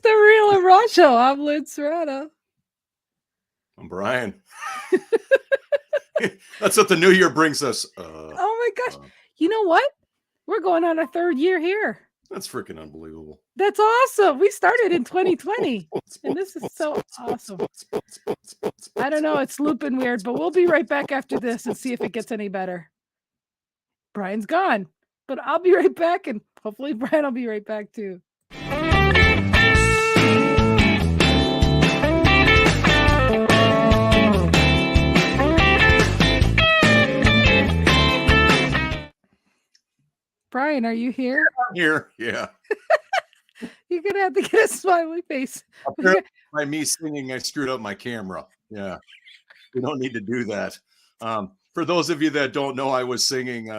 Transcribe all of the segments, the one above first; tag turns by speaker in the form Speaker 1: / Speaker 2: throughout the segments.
Speaker 1: the Real and Raw Show. I'm Lynn Serrano.
Speaker 2: I'm Brian. That's what the new year brings us.
Speaker 1: Oh my gosh. You know what? We're going on our 3rd year here.
Speaker 2: That's freaking unbelievable.
Speaker 1: That's awesome. We started in 2020. And this is so awesome. I don't know. It's looping weird, but we'll be right back after this and see if it gets any better. Brian's gone, but I'll be right back. And hopefully Brian will be right back too. Brian, are you here?
Speaker 2: I'm here, yeah.
Speaker 1: You're going to have to get a smiley face.
Speaker 2: Apparently, by me singing, I screwed up my camera. Yeah, we don't need to do that. For those of you that don't know, I was singing.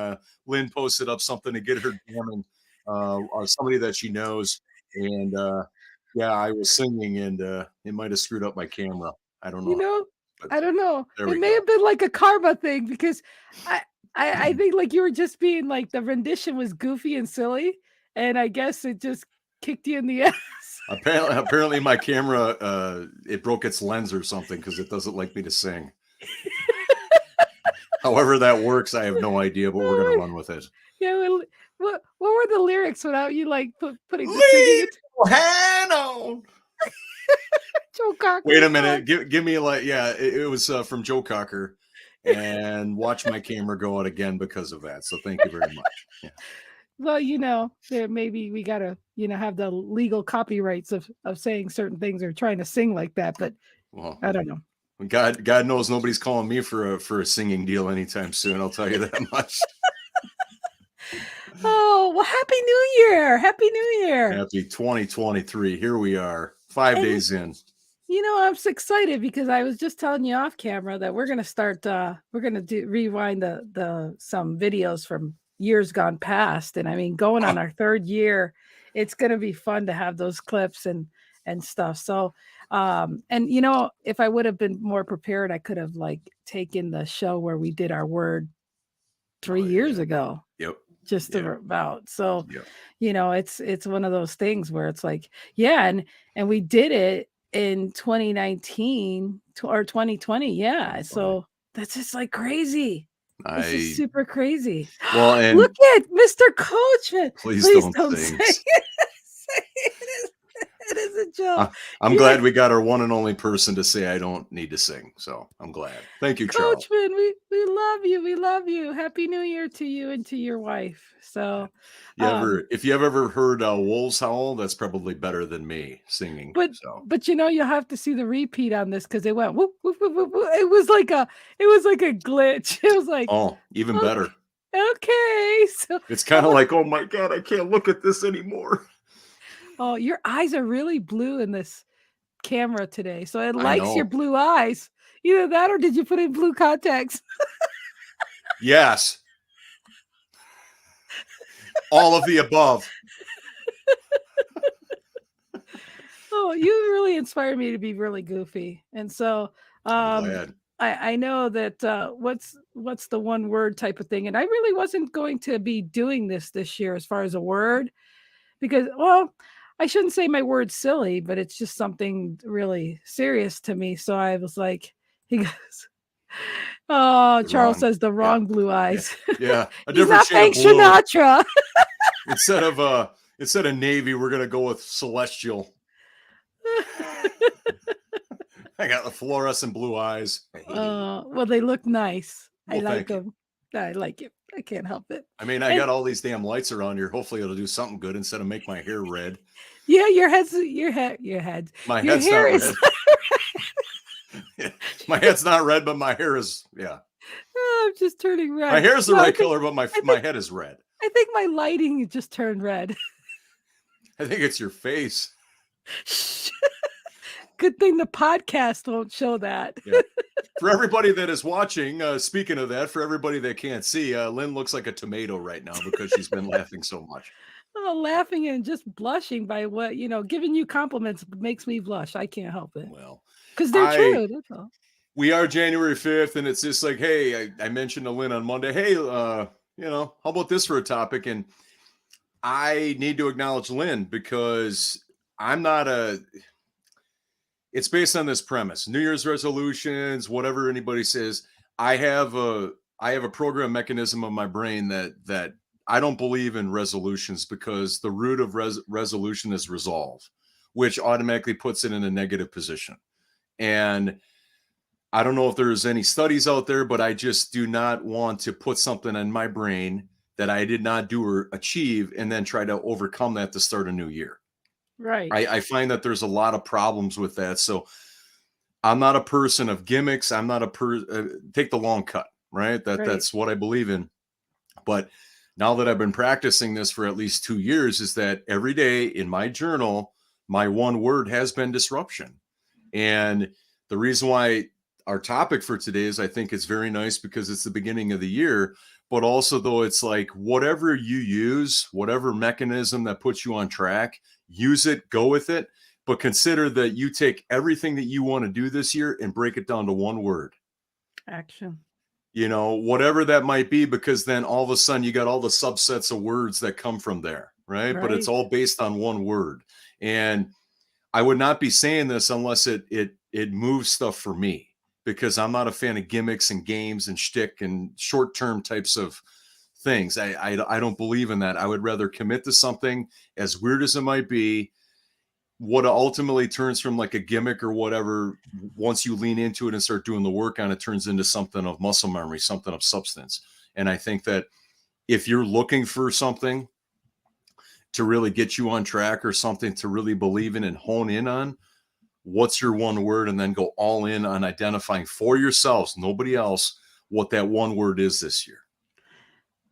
Speaker 2: Lynn posted up something to get her jamming on somebody that she knows. And yeah, I was singing and it might have screwed up my camera. I don't know.
Speaker 1: You know, I don't know. It may
Speaker 2: go.
Speaker 1: have been like a karma thing because I think like you were just being like the rendition was goofy and silly. And I guess it just kicked you in the ass.
Speaker 2: Apparently my camera, it broke its lens or something because it doesn't like me to sing. However that works, I have no idea, but we're going to run with it.
Speaker 1: Yeah. Well, what were the lyrics without you like putting the
Speaker 2: singing? Hand on.
Speaker 1: Joe Cocker.
Speaker 2: Wait a minute. Give me like, yeah, it was from Joe Cocker. And watch my camera go out again because of that. So thank you very much. Yeah.
Speaker 1: Well, you know, maybe we got to, have the legal copyrights of saying certain things or trying to sing like that. But well, I don't know.
Speaker 2: God knows nobody's calling me for a singing deal anytime soon. I'll tell you that much.
Speaker 1: Oh, well, Happy New Year. Happy New Year.
Speaker 2: Happy 2023. Here we are 5 days in.
Speaker 1: I'm so excited because I was just telling you off camera that we're going to start, we're going to rewind some videos from years gone past. And I mean, going on our 3rd year, it's going to be fun to have those clips and stuff. So, and if I would have been more prepared, I could have like taken the show where we did our word 3 years ago.
Speaker 2: Yep.
Speaker 1: Just about. So, it's one of those things where it's like, yeah. And we did it in 2019 or 2020. Yeah. So that's just like crazy. This is super crazy.
Speaker 2: Well, and
Speaker 1: look at Mr. Coachman.
Speaker 2: Please don't
Speaker 1: say it. It is a joke.
Speaker 2: I'm glad we got our one and only person to say I don't need to sing. So I'm glad. Thank you, Charles.
Speaker 1: Coachman, we love you. We love you. Happy New Year to you and to your wife. So
Speaker 2: if you have ever heard wolves howl, that's probably better than me singing.
Speaker 1: But you'll have to see the repeat on this because it went whoop, whoop, whoop, whoop, whoop. It was like a glitch. It was like
Speaker 2: even better.
Speaker 1: Okay. So
Speaker 2: it's kind of like, oh my God, I can't look at this anymore.
Speaker 1: Oh, your eyes are really blue in this camera today. So it likes your blue eyes. Either that or did you put in blue contacts?
Speaker 2: Yes. All of the above.
Speaker 1: Oh, you really inspired me to be really goofy. And so I know that what's the one word type of thing. And I really wasn't going to be doing this year as far as a word because, I shouldn't say my word's silly, but it's just something really serious to me. So I was like, he goes, Charles says the wrong blue eyes.
Speaker 2: Yeah.
Speaker 1: A different shade of blue. Sinatra.
Speaker 2: instead of navy, we're going to go with celestial. I got the fluorescent blue eyes.
Speaker 1: Well, they look nice. I like them. I like it. I can't help it.
Speaker 2: I mean, I got all these damn lights around here. Hopefully it'll do something good instead of make my hair red.
Speaker 1: Yeah, your head's
Speaker 2: My
Speaker 1: your
Speaker 2: head's
Speaker 1: hair
Speaker 2: not
Speaker 1: is
Speaker 2: red. My head's not red, but my hair is, yeah.
Speaker 1: I'm just turning red.
Speaker 2: My hair's the right color, but my head is red.
Speaker 1: I think my lighting just turned red.
Speaker 2: I think it's your face.
Speaker 1: Good thing the podcast won't show that.
Speaker 2: Yeah. For everybody that is watching, speaking of that, for everybody that can't see, Lynn looks like a tomato right now because she's been laughing so much.
Speaker 1: Oh, laughing and just blushing by what, giving you compliments makes me blush. I can't help it.
Speaker 2: Well,
Speaker 1: because they're true. That's all.
Speaker 2: We are January 5th, and it's just like, hey, I mentioned to Lynn on Monday, hey, how about this for a topic? And I need to acknowledge Lynn because I'm not a it's based on this premise. New Year's resolutions, whatever anybody says, I have a program mechanism of my brain that I don't believe in resolutions because the root of resolution is resolve, which automatically puts it in a negative position. And I don't know if there's any studies out there, but I just do not want to put something in my brain that I did not do or achieve and then try to overcome that to start a new year.
Speaker 1: Right.
Speaker 2: I find that there's a lot of problems with that. So I'm not a person of gimmicks. I'm not take the long cut, right?
Speaker 1: Right.
Speaker 2: That's what I believe in. But now that I've been practicing this for at least 2 years, is that every day in my journal, my one word has been disruption. And the reason why our topic for today is I think it's very nice because it's the beginning of the year, but also though it's like whatever you use, whatever mechanism that puts you on track, use it, go with it, but consider that you take everything that you want to do this year and break it down to one word.
Speaker 1: Action.
Speaker 2: Whatever that might be, because then all of a sudden you got all the subsets of words that come from there, right? But it's
Speaker 1: Right.
Speaker 2: all based on one word. And I would not be saying this unless it moves stuff for me, because I'm not a fan of gimmicks and games and shtick and short term types of things. I don't believe in that. I would rather commit to something, as weird as it might be. What ultimately turns from like a gimmick or whatever, once you lean into it and start doing the work on it, turns into something of muscle memory, something of substance. And I think that if you're looking for something to really get you on track or something to really believe in and hone in on, what's your one word? And then go all in on identifying for yourselves, nobody else, what that one word is this year.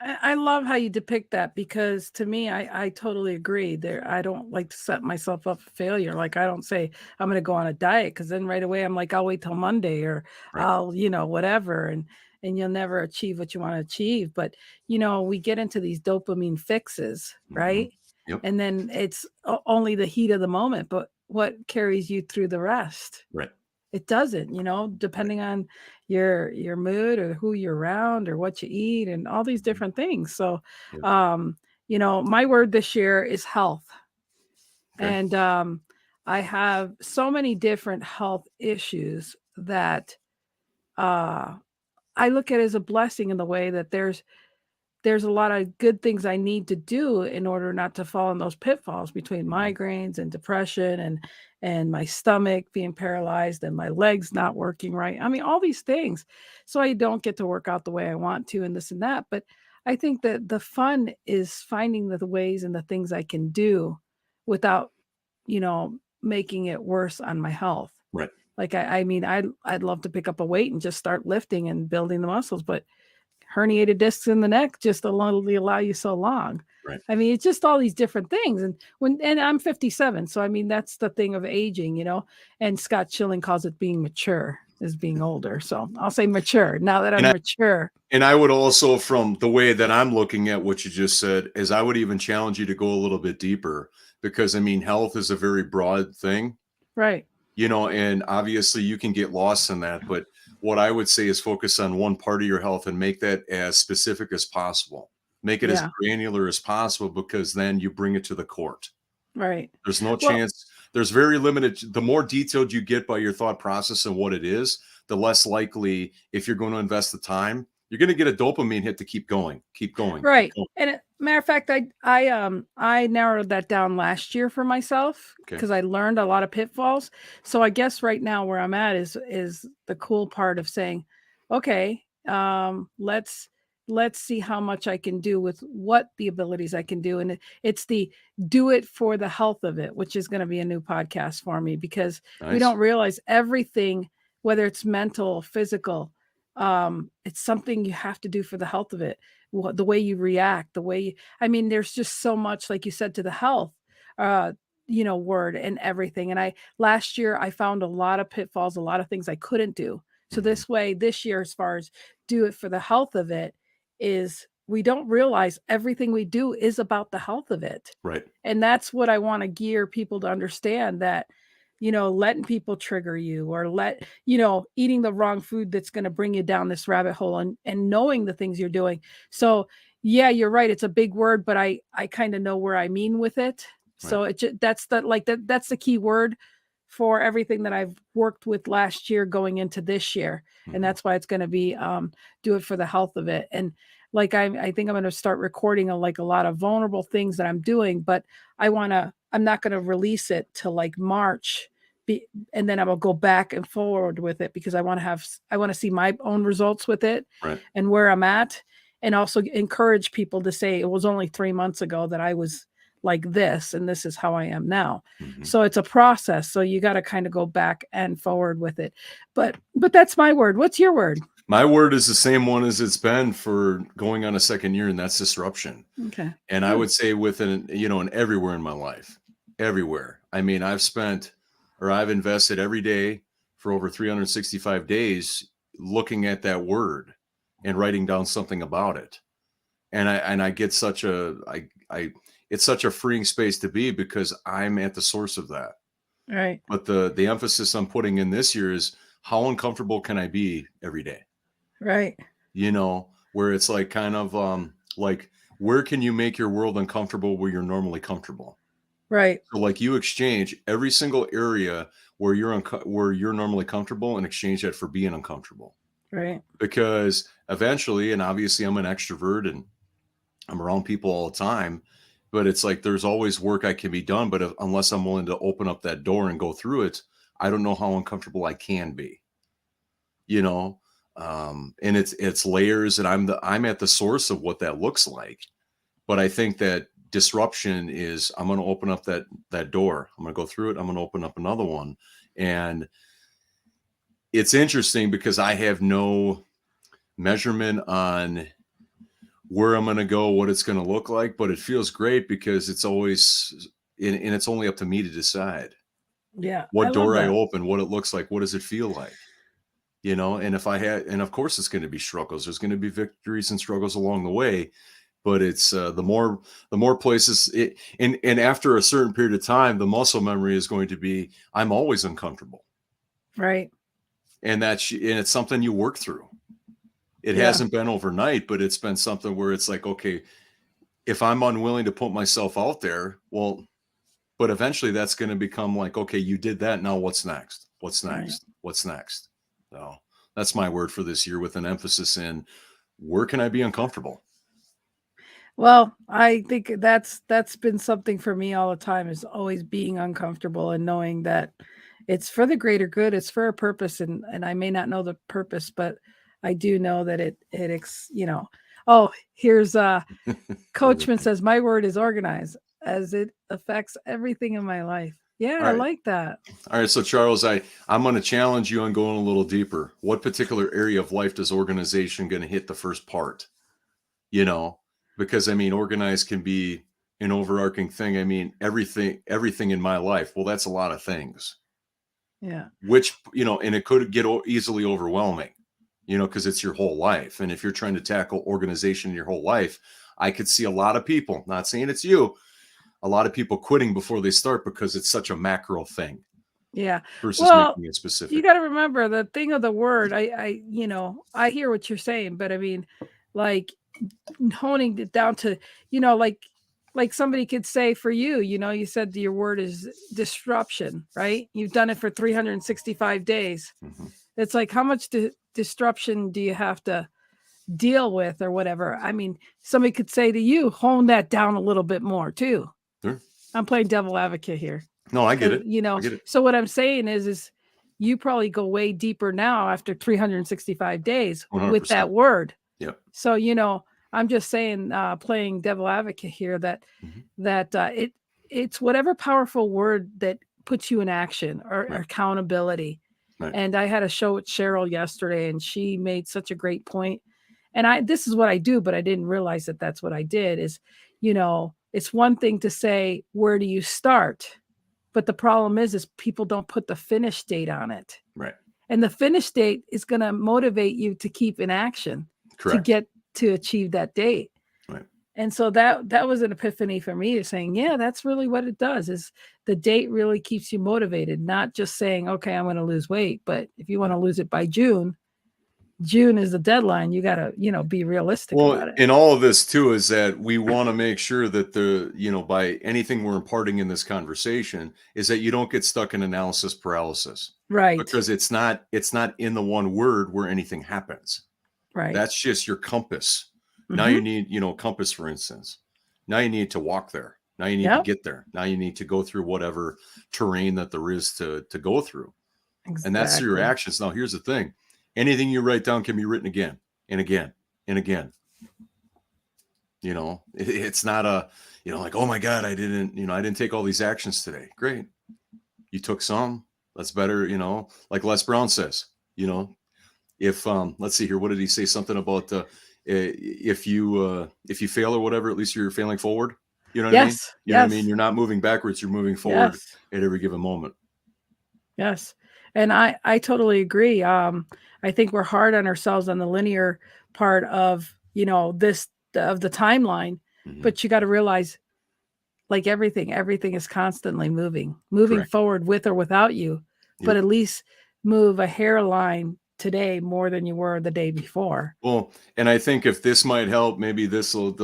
Speaker 1: I love how you depict that because to me, I totally agree. There, I don't like to set myself up for failure. Like I don't say I'm going to go on a diet because then right away I'm like I'll wait till Monday or
Speaker 2: Right.
Speaker 1: I'll whatever and you'll never achieve what you want to achieve. But we get into these dopamine fixes,
Speaker 2: Mm-hmm.
Speaker 1: right?
Speaker 2: Yep.
Speaker 1: And then it's only the heat of the moment. But what carries you through the rest?
Speaker 2: Right.
Speaker 1: It doesn't,
Speaker 2: Right.
Speaker 1: depending on your mood or who you're around or what you eat and all these
Speaker 2: Mm-hmm.
Speaker 1: different things. So,
Speaker 2: Yep.
Speaker 1: my word this year is health.
Speaker 2: Okay.
Speaker 1: And I have so many different health issues that uh I look at as a blessing in the way that there's a lot of good things I need to do in order not to fall in those pitfalls between
Speaker 2: Mm-hmm.
Speaker 1: migraines and depression and my stomach being paralyzed and my legs not working right. I mean, all these things. So I don't get to work out the way I want to and this and that. But I think that the fun is finding the ways and the things I can do without, making it worse on my health.
Speaker 2: Right.
Speaker 1: Like I mean, I'd love to pick up a weight and just start lifting and building the muscles, but herniated discs in the neck just only allow you so long.
Speaker 2: Right.
Speaker 1: I mean, it's just all these different things. And I'm 57, so I mean that's the thing of aging, And Scott Schilling calls it being mature, is being older. So I'll say mature now that
Speaker 2: And
Speaker 1: I'm
Speaker 2: I
Speaker 1: mature.
Speaker 2: and I would also, from the way that I'm looking at what you just said, is I would even challenge you to go a little bit deeper, because I mean, health is a very broad thing,
Speaker 1: Right.
Speaker 2: and obviously you can get lost in that. But what I would say is focus on one part of your health and make that as specific as possible. Make it as
Speaker 1: Yeah.
Speaker 2: granular as possible, because then you bring it to the court.
Speaker 1: Right.
Speaker 2: There's no
Speaker 1: Well,
Speaker 2: chance. There's very limited. The more detailed you get by your thought process and what it is, the less likely, if you're going to invest the time, you're going to get a dopamine hit to keep going, keep going, keep
Speaker 1: right.
Speaker 2: going.
Speaker 1: And matter of fact, I narrowed that down last year for myself
Speaker 2: Okay.
Speaker 1: because I learned a lot of pitfalls. So I guess right now where I'm at is the cool part of saying, okay, let's see how much I can do with what the abilities I can do. And it's the do it for the health of it, which is going to be a new podcast for me because we
Speaker 2: Nice.
Speaker 1: don't realize everything, whether it's mental, physical, it's something you have to do for the health of it, the way you react, I mean, there's just so much, like you said, to the health, uh, word and everything. And last year, I found a lot of pitfalls, a lot of things I couldn't do. So
Speaker 2: Mhm.
Speaker 1: this year, as far as do it for the health of it, is we don't realize everything we do is about the health of it.
Speaker 2: Right.
Speaker 1: And that's what I want to gear people to understand that, letting people trigger you or eating the wrong food that's going to bring you down this rabbit hole and knowing the things you're doing. So yeah, you're right. It's a big word, but I kind of know where I mean with it. So that's that's the key word for everything that I've worked with last year going into this year. And that's why it's going to be do it for the health of it. And like I think I'm going to start recording a lot of vulnerable things that I'm doing, but I'm not going to release it till like March. And then I will go back and forward with it because I want to see my own results with it and where I'm at, and also encourage people to say it was only 3 months ago that I was like this, and this is how I am now. So it's a process. So you got to kind of go back and forward with it. But that's my word. What's your word?
Speaker 2: My word is the same one as it's been for going on a second year, and that's disruption.
Speaker 1: Okay.
Speaker 2: And I would say within, and everywhere in my life, everywhere. I mean, I've invested every day for over 365 days looking at that word and writing down something about it. And I get it's such a freeing space to be because I'm at the source of that.
Speaker 1: Right.
Speaker 2: But the emphasis I'm putting in this year is how uncomfortable can I be every day?
Speaker 1: Right.
Speaker 2: Where it's like kind of like, where can you make your world uncomfortable where you're normally comfortable?
Speaker 1: Right.
Speaker 2: So like you exchange every single area where you're normally comfortable and exchange that for being uncomfortable.
Speaker 1: Right.
Speaker 2: Because eventually, and obviously I'm an extrovert and I'm around people all the time, but it's like there's always work I can be done. But unless I'm willing to open up that door and go through it, I don't know how uncomfortable I can be. And it's layers, and I'm at the source of what that looks like. But I think that disruption is, I'm going to open up that door. I'm going to go through it. I'm going to open up another one. And it's interesting because I have no measurement on where I'm going to go, what it's going to look like, but it feels great because it's always, and it's only up to me to decide.
Speaker 1: Yeah.
Speaker 2: What door I open, what it looks like, what does it feel like? And and of course it's going to be struggles. There's going to be victories and struggles along the way, but it's the more places and after a certain period of time, the muscle memory is going to be, I'm always uncomfortable.
Speaker 1: Right.
Speaker 2: And it's something you work through. It hasn't been overnight, but it's been something where it's like, okay, if I'm unwilling to put myself out there, well, but eventually that's going to become like, okay, you did that. Now what's next? What's next? Right. What's next? So that's my word for this year, with an emphasis in where can I be uncomfortable?
Speaker 1: Well, I think that's been something for me all the time, is always being uncomfortable and knowing that it's for the greater good. It's for a purpose. And I may not know the purpose, but I do know that oh, here's Coachman says, my word is organized, as it affects everything in my life. Yeah, right. I like that.
Speaker 2: All right. So Charles, I'm going to challenge you on going a little deeper. What particular area of life does organization going to hit the first part? Because I mean, organized can be an overarching thing. I mean, everything in my life. Well, that's a lot of things.
Speaker 1: Yeah.
Speaker 2: Which, and it could get easily overwhelming, because it's your whole life. And if you're trying to tackle organization in your whole life, I could see a lot of people, not saying it's you, a lot of people quitting before they start because it's such a macro thing.
Speaker 1: Yeah.
Speaker 2: Versus making it specific.
Speaker 1: You got to remember the thing of the word. I hear what you're saying, but I mean, like honing it down to, like somebody could say for you, you said your word is disruption, right? You've done it for 365 days. Mm-hmm. It's like, how much disruption do you have to deal with or whatever? I mean, somebody could say to you, hone that down a little bit more too. Sure. I'm playing devil advocate here.
Speaker 2: No, I get it. I get it.
Speaker 1: So what I'm saying is you probably go way deeper now after 365 days 100%. With that word.
Speaker 2: Yep.
Speaker 1: So, I'm just saying, playing devil advocate here, that it's whatever powerful word that puts you in action or accountability. Right. And I had a show with Cheryl yesterday, and she made such a great point. And this is what I do, but I didn't realize that that's what I did is, it's one thing to say, where do you start? But the problem is people don't put the finish date on it.
Speaker 2: Right.
Speaker 1: And the finish date is going to motivate you to keep in action. Correct. To achieve that date. Right. And so that was an epiphany for me, to saying, yeah, that's really what it does, is the date really keeps you motivated, not just saying, okay, I'm going to lose weight. But if you want to lose it by June, June is the deadline. You got to, be realistic
Speaker 2: Well,
Speaker 1: about it.
Speaker 2: in all of this too, is that we want to make sure that by anything we're imparting in this conversation is that you don't get stuck in analysis paralysis,
Speaker 1: Right.
Speaker 2: because it's not in the one word where anything happens.
Speaker 1: Right.
Speaker 2: That's just your compass. Now
Speaker 1: Mm-hmm.
Speaker 2: you need, compass, for instance. Now you need to walk there. Now you need to
Speaker 1: Yep.
Speaker 2: get there. Now you need to go through whatever terrain that there is to go through. And that's your
Speaker 1: Exactly.
Speaker 2: actions. Now, here's the thing. Anything you write down can be written again and again and again. It's not like, oh my God, I didn't take all these actions today. Great. You took some. That's better, like Les Brown says, if let's see here, what did he say? Something about if you fail or whatever, at least you're failing forward. You know what I mean?
Speaker 1: Yes.
Speaker 2: You know what I
Speaker 1: Yes.
Speaker 2: mean? You're not moving backwards, you're moving forward
Speaker 1: Yes.
Speaker 2: at every given moment.
Speaker 1: Yes. And I totally agree. I think we're hard on ourselves on the linear part of, this of the timeline,
Speaker 2: Mm-hmm.
Speaker 1: but you got to realize, like everything is constantly moving
Speaker 2: Correct.
Speaker 1: forward with or without you, but at least move a hairline today more than you were the day before.
Speaker 2: Well, and I think if this might help, maybe this will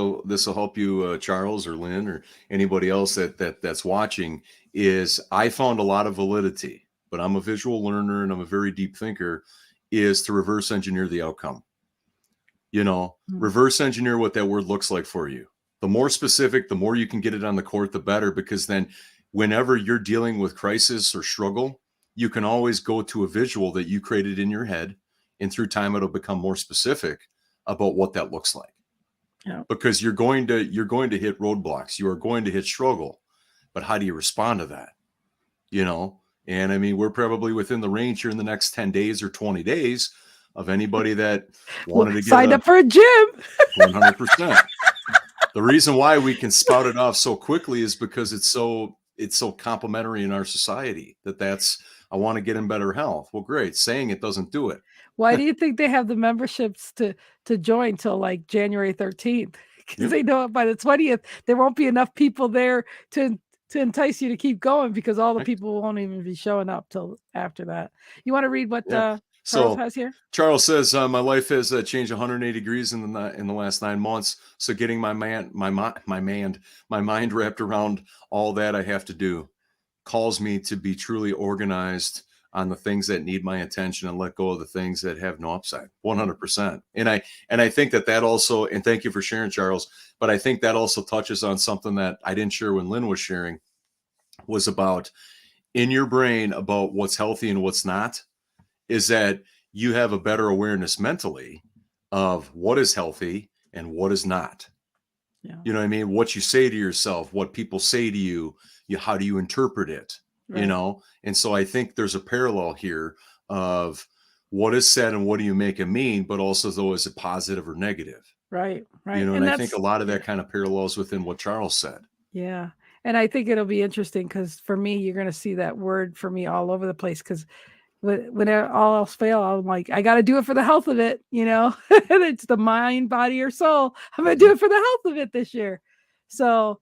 Speaker 2: help you, Charles or Lynn or anybody else that's watching. Is I found a lot of validity, but I'm a visual learner and I'm a very deep thinker. Is to reverse engineer the outcome. Reverse engineer what that word looks like for you. The more specific, the more you can get it on the court, the better, because then whenever you're dealing with crisis or struggle, you can always go to a visual that you created in your head, and through time it'll become more specific about what that looks like.
Speaker 1: Yeah.
Speaker 2: Because you're going to hit roadblocks, you are going to hit struggle, but how do you respond to that? And I mean, we're probably within the range here in the next 10 days or 20 days of anybody that wanted to
Speaker 1: sign up for a gym.
Speaker 2: 100%. The reason why we can spout it off so quickly is because it's so complimentary in our society that's, I want to get in better health. Well, great. Saying it doesn't do it.
Speaker 1: Why do you think they have the memberships to join till like January 13th? Because they know by the 20th, there won't be enough people there to entice you to keep going, because all the people won't even be showing up till after that. You want to read what Charles has here?
Speaker 2: Charles says, my life has changed 180 degrees in the last 9 months. So getting my mind wrapped around all that I have to do calls me to be truly organized on the things that need my attention and let go of the things that have no upside. 100%. And I think that also, and thank you for sharing, Charles, but I think that also touches on something that I didn't share when Lynn was sharing, was about in your brain about what's healthy and what's not, is that you have a better awareness mentally of what is healthy and what is not. Yeah. You know what I mean? What you say to yourself, what people say to you, how do you interpret it? Right. And so I think there's a parallel here of what is said and what do you make it mean, but also though, is it positive or negative?
Speaker 1: Right. Right.
Speaker 2: And I think a lot of that kind of parallels within what Charles said.
Speaker 1: Yeah. And I think it'll be interesting, because for me, you're going to see that word for me all over the place, because when all else fail, I'm like, I got to do it for the health of it, it's the mind, body, or soul. I'm going to do it for the health of it this year. So,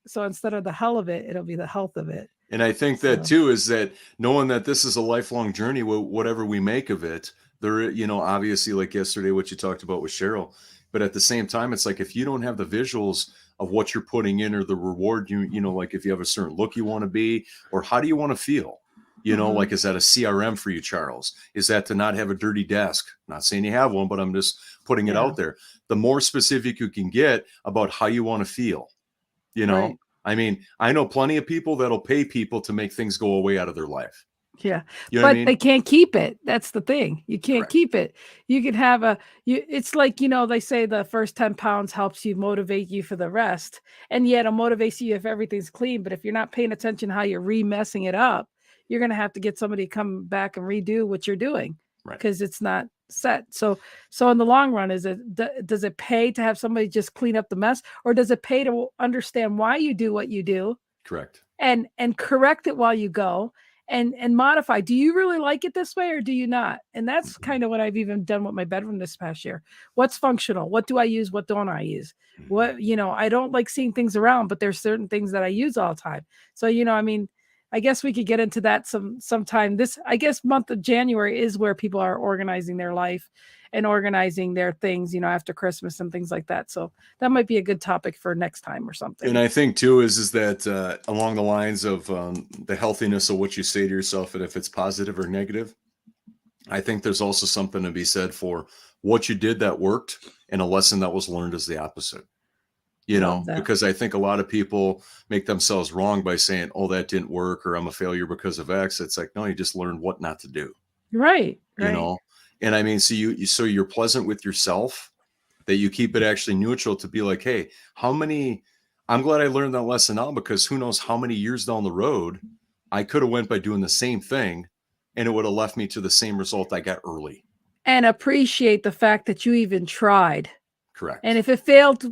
Speaker 1: so instead of the hell of it, it'll be the health of it.
Speaker 2: And I think that too, is that knowing that this is a lifelong journey, whatever we make of it, there, obviously, like yesterday, what you talked about with Cheryl, but at the same time, it's like, if you don't have the visuals of what you're putting in or the reward, like if you have a certain look you want to be, or how do you want to feel? Like, is that a CRM for you, Charles? Is that to not have a dirty desk? Not saying you have one, but I'm just putting it out there. The more specific you can get about how you want to feel, right. I mean, I know plenty of people that'll pay people to make things go away out of their life.
Speaker 1: Yeah. But they can't keep it. That's the thing. You can't keep it. You can have it's like, they say the first 10 pounds helps you motivate you for the rest. And yet it motivates you if everything's clean. But if you're not paying attention how you're messing it up, you're going to have to get somebody to come back and redo what you're doing, because it's not set. So in the long run, does it pay to have somebody just clean up the mess, or does it pay to understand why you do what you do?
Speaker 2: Correct.
Speaker 1: And correct it while you go, and modify. Do you really like it this way, or do you not? And that's kind of what I've even done with my bedroom this past year. What's functional? What do I use? What don't I use? What, I don't like seeing things around, but there's certain things that I use all the time. So, I mean, I guess we could get into that sometime. This, I guess, month of January is where people are organizing their life and organizing their things, after Christmas and things like that. So that might be a good topic for next time or something.
Speaker 2: And I think too is that along the lines of the healthiness of what you say to yourself, and if it's positive or negative, I think there's also something to be said for what you did that worked and a lesson that was learned as the opposite. Because I think a lot of people make themselves wrong by saying, oh, that didn't work, or I'm a failure because of X. It's like, no, you just learned what not to do.
Speaker 1: Right.
Speaker 2: And I mean, so you're pleasant with yourself, that you keep it actually neutral to be like, hey, I'm glad I learned that lesson now, because who knows how many years down the road I could have went by doing the same thing and it would have left me to the same result I got early.
Speaker 1: And appreciate the fact that you even tried.
Speaker 2: Correct.
Speaker 1: And if it failed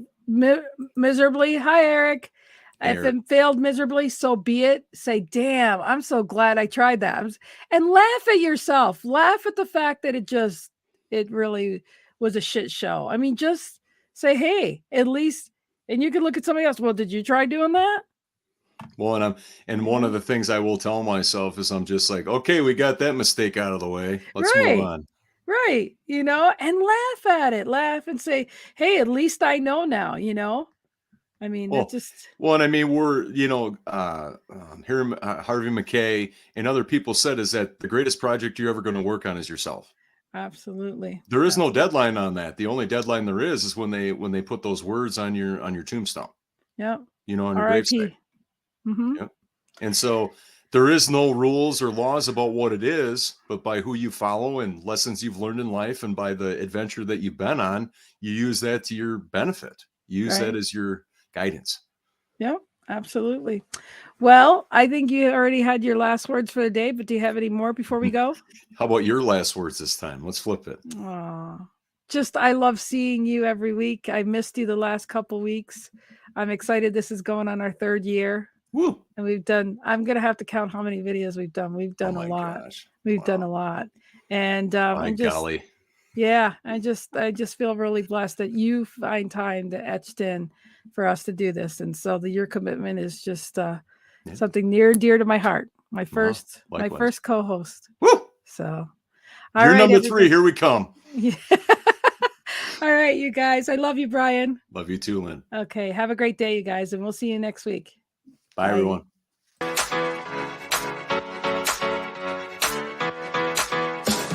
Speaker 1: miserably, hi, Eric. If it failed miserably, so be it. Say, damn, I'm so glad I tried that. And laugh at yourself. Laugh at the fact that it really was a shit show. I mean, just say, hey, at least, and you can look at somebody else. Well, did you try doing that?
Speaker 2: Well, one of the things I will tell myself is I'm just like, okay, we got that mistake out of the way. Let's move on.
Speaker 1: Right. And laugh at it. Laugh and say, hey, at least I know now, I mean,
Speaker 2: and I mean, we're, here, Harvey McKay and other people said is that the greatest project you're ever going to work on is yourself.
Speaker 1: Absolutely.
Speaker 2: There is no deadline on that. The only deadline there is when they put those words on your tombstone.
Speaker 1: Yep.
Speaker 2: On your gravestone.
Speaker 1: Mm-hmm.
Speaker 2: Yep. And so there is no rules or laws about what it is, but by who you follow and lessons you've learned in life, and by the adventure that you've been on, you use that to your benefit. You use that as your guidance.
Speaker 1: Yep, absolutely. Well, I think you already had your last words for the day, but do you have any more before we go?
Speaker 2: How about your last words this time? Let's flip it.
Speaker 1: I love seeing you every week. I missed you the last couple weeks. I'm excited. This is going on our 3rd year.
Speaker 2: Woo.
Speaker 1: And I'm going to have to count how many videos we've done. We've done a lot.
Speaker 2: Gosh.
Speaker 1: We've done a lot. And
Speaker 2: golly.
Speaker 1: Yeah, I just feel really blessed that you find time to etched in for us to do this. And so your commitment is just something near and dear to my heart. My first co-host.
Speaker 2: Woo!
Speaker 1: So
Speaker 2: you're number 3. Here we come.
Speaker 1: Yeah. All right, you guys. I love you, Brian.
Speaker 2: Love you too, Lynn.
Speaker 1: Okay. Have a great day, you guys. And we'll see you next week.
Speaker 2: Bye. Everyone.